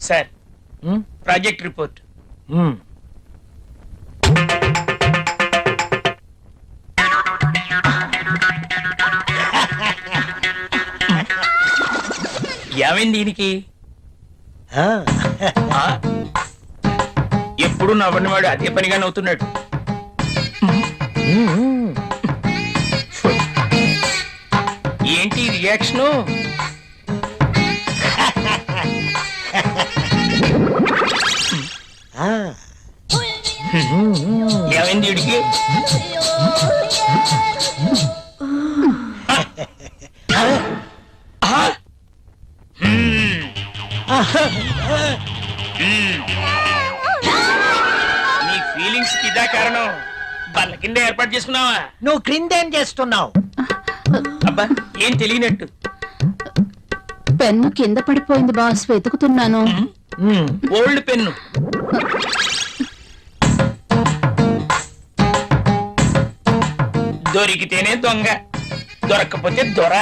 Sir project report. ఏమైంది దీనికి? ఎప్పుడు నవ్వని వాడు అదే పనిగా నవ్వుతున్నాడు. ఏంటి రియాక్షను? ఏమైంది వీడికి? నీ ఫీలింగ్స్ కి ఇదా కారణం? బల్ల కింద ఏర్పాటు చేసుకున్నావా? నువ్వు క్రిందేం చేస్తున్నావు? అబ్బా ఏం తెలియనట్టు. పెన్ను కింద పడిపోయింది బాస్, వెతుకుతున్నాను. Old pen. దొరికితేనే దొంగ, దొరక్కపోతే దొర.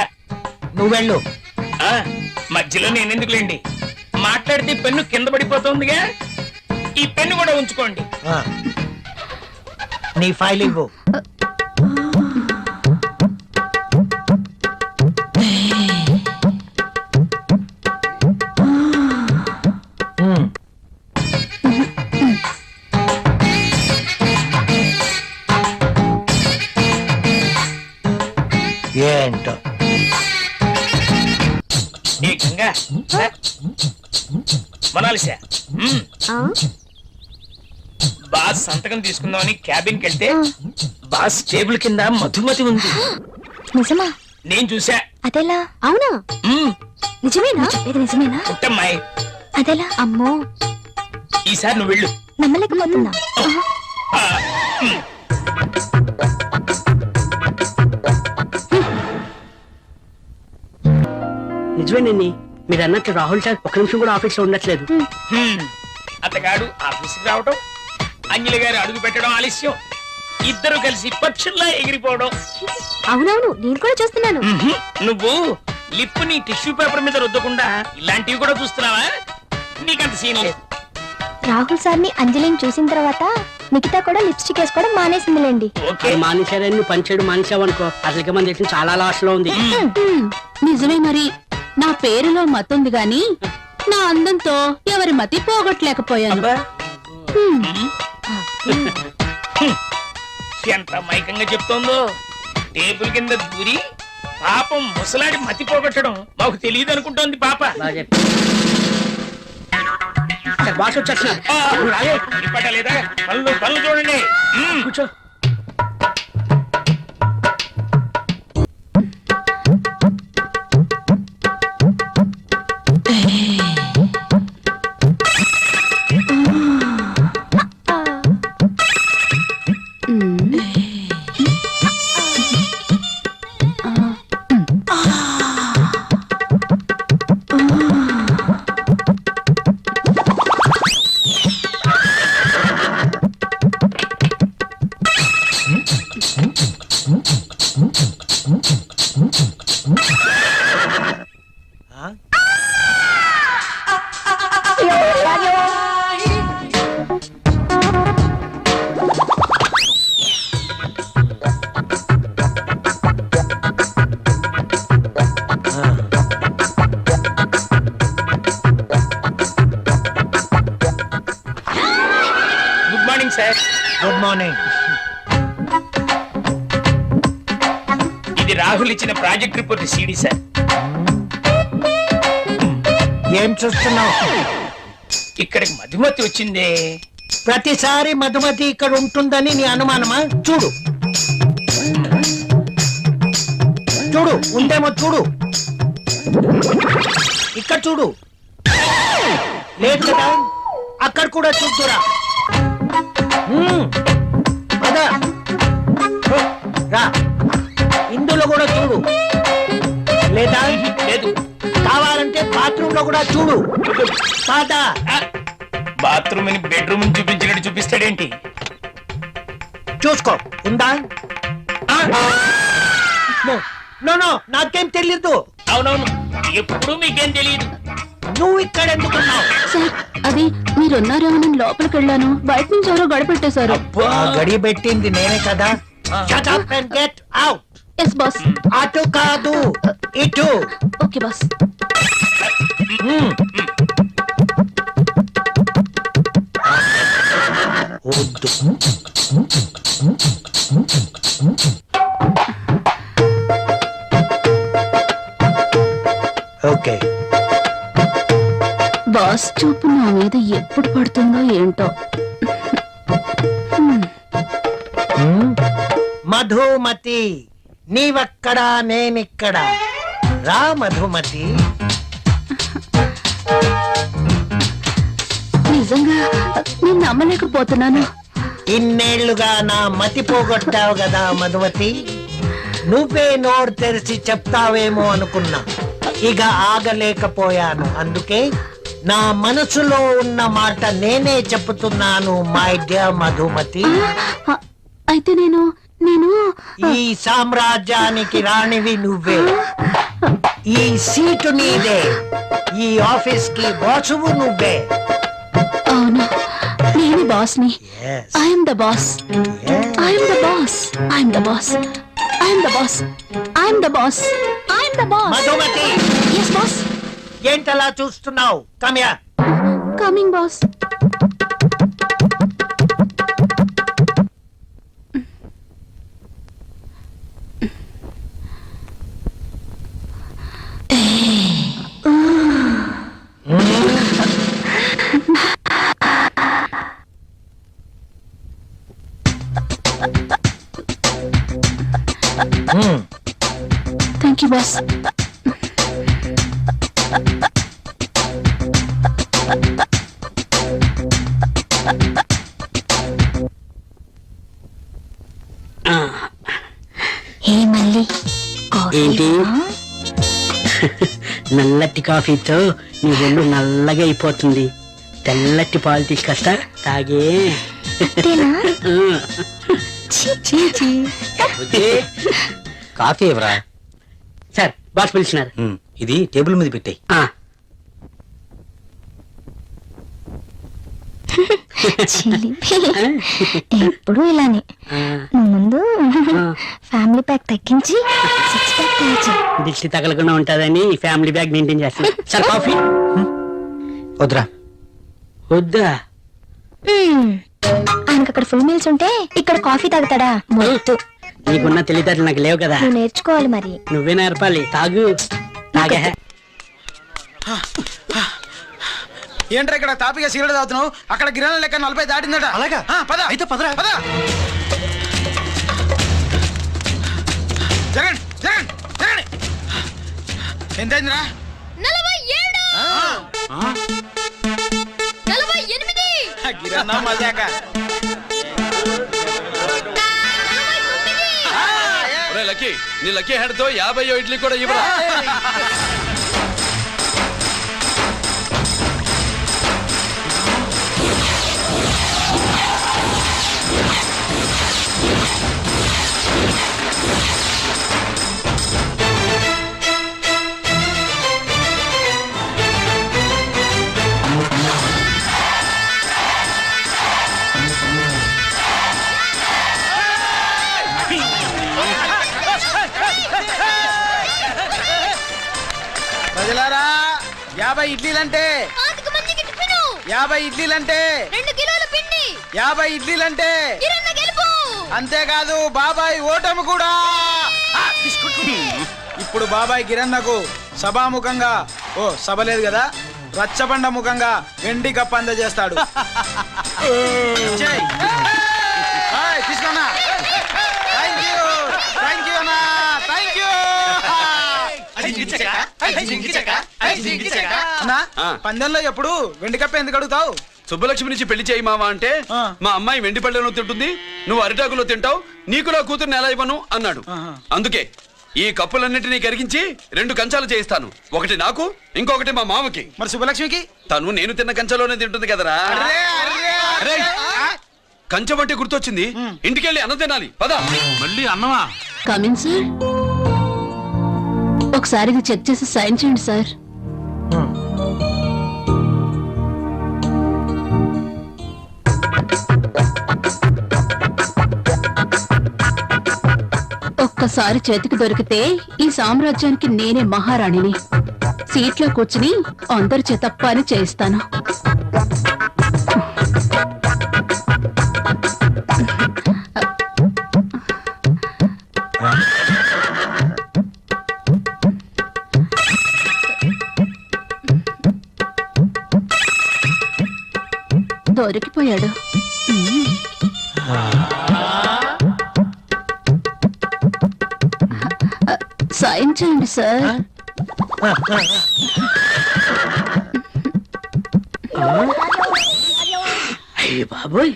నువ్వెళ్ళు. మధ్యలో నేనెందుకులేండి, మాట్లాడితే పెన్ను కింద పడిపోతుందిగా. ఈ పెన్ను కూడా ఉంచుకోండి. నీ ఫైల్ ఇవ్వు. ఏంటో ఏకంగా మనాలిసా బాస్ సంతకం తీసుకుందామని క్యాబిన్కి వెళ్తే బాస్ టేబుల్ కింద మధుమతి ఉంది. నిజమా? నేను చూసా. అదెలా? అవునా? నిజమేనా? ఇది నిజమేనా? పుట్టమ్మాయి. అదెలా? అమ్మో, ఈసారి నువ్వు వెళ్ళు. నమ్మలేకపోతున్నా. నిజమేనండి, మీరు అన్నట్లు రాహుల్ సార్ ఒక్క నిమిషం కూడా ఆఫీస్ లో ఉండట్లేదు. అతగాడు ఆఫీస్కి రావడం, అంజలి గారు అడుగు పెట్టడం ఆలస్యం, ఇద్దరు కలిసి పక్షుల్లా ఎగిరిపోవడం. అవునవును, నేను కూడా చూస్తున్నాను. నువ్వు లిప్ ని టిష్యూ పేపర్ మీద రుద్దకుండా ఇలాంటివి కూడా చూస్తున్నావా? నీకంత సీన్ లేదు. రాహుల్ సార్ని అంజలిని చూసిన తర్వాత మిగతా కూడా లిప్స్టిక్ వేసుకోవడం మానేసిందిలేండి. మానేశారని పంచాడు మానేసావనుకో, అసలుకే మన దేశం చాలా లాస్ లో ఉంది. నిజమే, మరి నా పేరులో మతుంది గాని నా అందంతో ఎవరి మతి పోగొట్టలేకపోయాను. ఎంత మైకంగా చెప్తోందో. టేబుల్ కింద దూరి పాపం ముసలాడి మతి పోగొట్టడం మాకు తెలియదు అనుకుంటోంది పాప. బాస్ వచ్చేస్తున్నారు. లేదా పనులు పనులు చూడండి. కూర్చో. Good morning sir. Good morning. ఇది రాహుల్ ఇచ్చిన ప్రాజెక్ట్ రిపోర్ట్ సీడీ సార్. ఏం చూస్తున్నావు? ఇక్కడికి మధుమతి వచ్చిందే. ప్రతిసారి మధుమతి ఇక్కడ ఉంటుందని నీ అనుమానమా? చూడు చూడు, ఉందేమో చూడు. ఇక్కడ చూడు, లేదు కదా? అక్కడ కూడా చూద్దురా. పద రా, ఇందులో కూడా చూడు. లేదా? లేదు. కావాలంటే బాత్రూమ్ లో కూడా చూడు. కాదా? బాత్రూమ్ ని బెడ్రూమ్ చూపించినట్టు చూపిస్తాడేంటి? చూసుకో, ఉందా? నో, నాకేం తెలీదు. అవునవును, ఎప్పుడు మీకేం తెలియదు. నువ్వు ఇక్కడ ఎందుకున్నావు? సార్ అది మీరున్నారేమోనని లోపలికి వెళ్ళాను, బయట నుంచి ఎవరో గడిపెట్టేశారు. ఆ గడి పెట్టింది నేనే కదా. Shut up and get out. Yes boss. అటు కాదు, ఇటు. Okay boss. వద్దు. ఓకే. బాస్ చూపు నా మీద ఎప్పుడు పడుతుందో ఏంటో. మధుమతి, నీవక్కడా నేనిక్కడ. రా మధుమతి. నిజంగా నేను నమ్మలేకపోతున్నాను. ఇన్నేళ్లుగా నా మతి పోగొట్టావు కదా మధుమతి. నువ్వే నోరు తెరిచి చెప్తావేమో అనుకున్నా, ఇక ఆగలేకపోయాను. అందుకే నా మనసులో ఉన్న మాట నేనే చెప్తున్నాను మై డియర్ మధుమతి. అయితే నేను ఈ సామ్రాజ్యానికి రాణివి నువ్వే. ఈ సీటు నీదే. ఈ ఆఫీస్ కి బాసువు నువ్వే. అవును, నేను బాస్ని. Yes. I'm the boss. Yes. I'm the boss. I'm the boss. I'm the boss. I'm the boss. I'm the boss. Madhumathi, yes boss. ఏంటలా చూస్తున్నావు? కమ్యా. Coming boss. Thank you boss. ఏ మళ్ళీ ఏంటి? నల్లటి కాఫీతో నీ ఒళ్ళు నల్లగా అయిపోతుంది. తెల్లటి పాలు తీసుకొస్తా, తాగే. కాఫీ ఇవ్వరా? సార్ బాస్ పిలిచినారు. ఇది టేబుల్ మీద పెట్టాయి. ఎప్పుడు ఇలానే. నువ్వు ముందు ఫ్యామిలీ ప్యాక్ తగ్గించి 6 ప్యాక్ తగ్గించి దిష్టి తగలకుండా ఉంటుందని ఫ్యామిలీ బ్యాగ్ మెయింటైన్ చేస్తాను. సార్ కాఫీ వద్దురా. వద్దా? ఆయనకు అక్కడ ఫుల్ మీల్స్ ఉంటే ఇక్కడ కాఫీ తాగుతాడా? మొద్దు. నీకున్న తెలివితేటలు నాకు లేవు కదా. నువ్వు నేర్చుకోవాలి మరి. నువ్వే నేర్పాలి. తాగు. తాగే. ఏంట్రా ఇక్కడ తాపిగా సిగరెట్ తాగుతున్నావు? అక్కడ గిరాల లెక్క 40 దాటిందట. అలాగా? పద అయితే పదరా. పద. జరగండి జరగండి జరగండి. ఎంతైందిరా? 47. గిరన్నా మజాక. లక్కీ, నీ లక్కీ హెడ్ తో 50 ఇడ్లీ కూడా ఇవ్వరా? ప్రజలారా, 50 ఇడ్లీలంటే 50 ఇడ్లీలంటే 2 కిలోల పిండి. 50 ఇడ్లీలంటే కిరణ్ గెలుపు. అంతేకాదు బాబాయ్ ఓటమి కూడా. ఇప్పుడు బాబాయ్ గిరన్నకు సభాముఖంగా, సభ లేదు కదా, రచ్చబండ ముఖంగా వెండి కప్పు అందజేస్తాడు. తీసుకున్నా. థ్యాంక్ యూ అన్నా, థ్యాంక్ యూ. అన్నా, పందెంలో ఎప్పుడు వెండి కప్ప ఎందుకు అడుగుతావు? సుబ్బలక్ష్మి నుంచి పెళ్లి చేయి మావా అంటే మా అమ్మాయి వెండి పళ్ళెలో తింటుంది, నువ్వు అరిటాకులో తింటావు, నీకు నా కూతుర్ని ఎలా ఇవ్వను అన్నాడు. అందుకే ఈ కప్పులన్నింటినీ కరిగించి 2 కంచాలు చేయిస్తాను. ఒకటి నాకు, ఇంకొకటి మా మామకి. మరి సుబ్బలక్ష్మికి? తను నేను తిన్న కంచలోనే తింటుంది కదరా. కంచం అంటే గుర్తొచ్చింది, ఇంటికెళ్ళి అన్నం తినాలి. పద. మళ్ళీ అన్నమా? Coming sir. ఒకసారి ఇది చెక్ చేసి సైన్ చేయండి సార్. ఒక్కసారి చేతికి దొరికితే ఈ సామ్రాజ్యానికి నేనే మహారాణిని. సీట్లో కూర్చుని అందరి చేత పని చేయిస్తాను. దొరికిపోయాడు. సాయం చేయండి సార్. అయ్య బాబోయ్,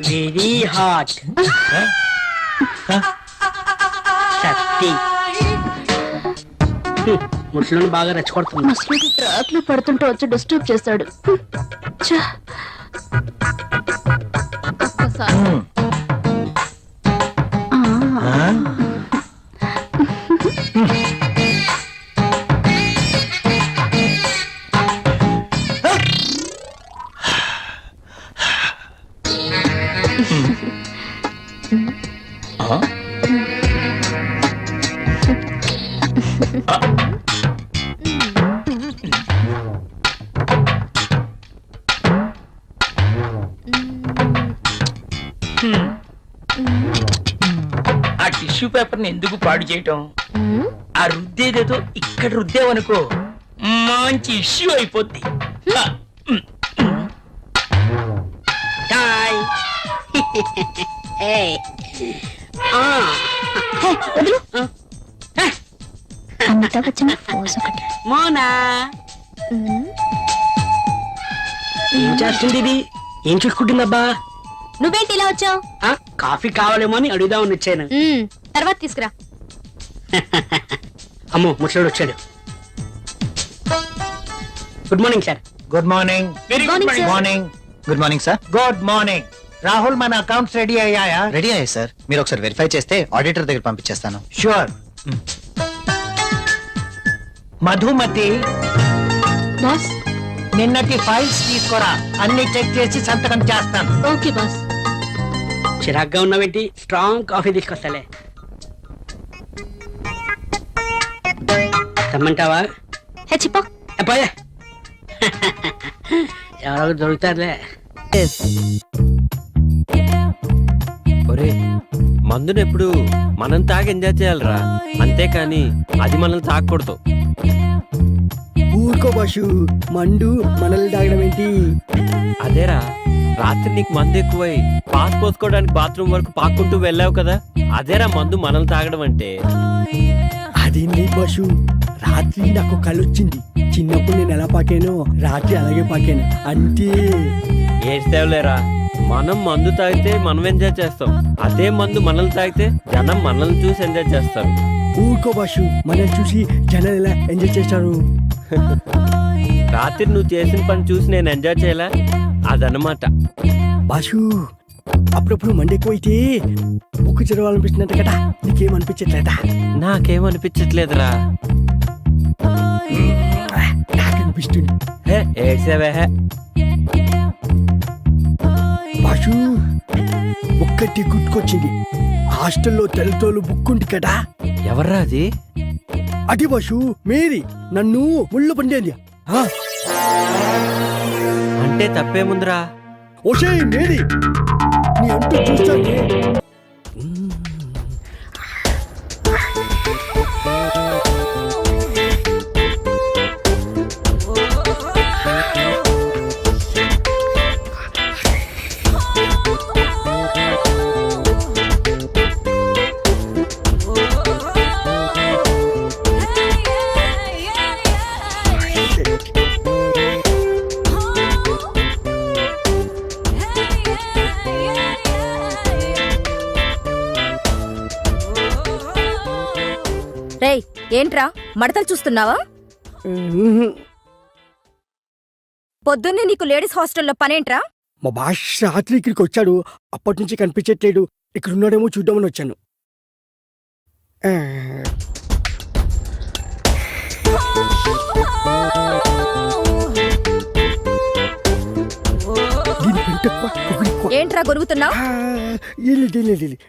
వెరీ హాట్. శక్తి ముసలిని బాగా రెచ్చగొడుతుంది. మసలుడి ట్రాక్ లో పడుతుంటే వచ్చి డిస్టర్బ్ చేశాడు. ఛ! ఒక్కసారి. ఆ. ఆ టిష్యూ పేపర్ ని ఎందుకు పాడు చేయటం? ఆ రుద్దేదేదో ఇక్కడ రుద్దేవనుకో మంచి ఇష్యూ అయిపోద్ది. హాయ్. ఏయ్. ఆ. వదులు. అమితాబ్ బచ్చన్ ఫోజ్ ఒకటి. మోనా ఏం చేస్తుంది ఇది? ఏం చూసుకుంటుందబ్బా? నువ్వేంటి ఇలా వచ్చావు? ఆ, కాఫీ కావాలేమో అని అడుగుదామని వచ్చాను. తర్వాత తీసుకురా. అమ్మో, ముసలోడు వచ్చాడు. Good morning sir. Good morning. Very good morning. Morning. Good morning sir. Good morning. Rahul, మన అకౌంట్స్ రెడీ అయ్యాయా? రెడీ అయ్యాయి సార్. మీరు ఒకసారి వెరిఫై చేస్తే ఆడిటర్ దగ్గర పంపించేస్తాను. షూర్. మధుమతి, బాస్. నిన్నటి ఫైల్స్ తీసుకురా. అన్ని చెక్ చేసి సంతకం చేస్తాను. Okay boss. చిరాగ్గా ఉన్నావేంటి? Strong coffee తీసుకొస్తాలే. తెమ్మంటావా? హెచ్చిపో. పోయే. ఎవరో దొరుకుతారులే. ఒరే, మందును ఎప్పుడు మనం తాగి ఎంజాయ్ చేయాలరా, అంతేకాని అది మనల్ని తాగకూడదు. ఊరుకో బాషు, మండు మనల్ని తాగడం ఏంటి? అదేరా, రాత్రి నీకు మందు ఎక్కువై పాస్ పోసుకోవడానికి బాత్రూమ్ వరకు పాక్కుంటూ వెళ్ళావు కదా, అదేరా మందు మనల్ని తాగడం అంటే. అదేంటి బాషు, రాత్రి నాకు కళ్ళొచ్చింది. చిన్నప్పుడు నేను ఎలా పాకానో రాత్రి అలాగే పాకాను అంతే. ఏడ్చేవలేరా, మనం మందు తాగితే మనం ఎంజాయ్ చేస్తాం, అదే మందు మనల్ని తాగితే జనం మనల్ని చూసి ఎంజాయ్ చేస్తారు. ఊరుకో బాషు, మనల్ని చూసి జనాలు ఎలా ఎంజాయ్ చేస్తారు? రాత్రి నువ్వు చేసిన పని చూసి నేను ఎంజాయ్ చేయలే, అదనమాట. బాషు, అప్పుడప్పుడు మండి ఎక్కువైతే బుక్కు చదవాలనిపిస్తున్నట్ట కదా, నీకేమనిపించట్లేదా? నాకేమనిపించట్లేదురా. నాకు అనిపిస్తుంది. హే, ఏడ్చేవే. బాషు, ఒక్కటి గుర్తుకొచ్చింది. హాస్టల్లో తెల్లతోలు బుక్ ఉంది కదా. ఎవర్రా అది? అటి బాషు, మేరీ నన్ను ముళ్ళు పండేది. అంటే తప్పేముందిరా? ఓషే మేరీ, నీ అంటూ చూస్తానే. రేయ్, ఏంట్రా మడతలు చూస్తున్నావా? పొద్దున్నే నీకు లేడీస్ హాస్టల్లో పనేంట్రా? మా బాష్ రాత్రి ఇక్కడికి వచ్చాడు, అప్పటి నుంచి కనిపించట్లేడు. ఇక్కడ ఉన్నాడేమో చూద్దామని వచ్చాను. ఏంట్రా గొరుగుతున్నావు? ఇల్లు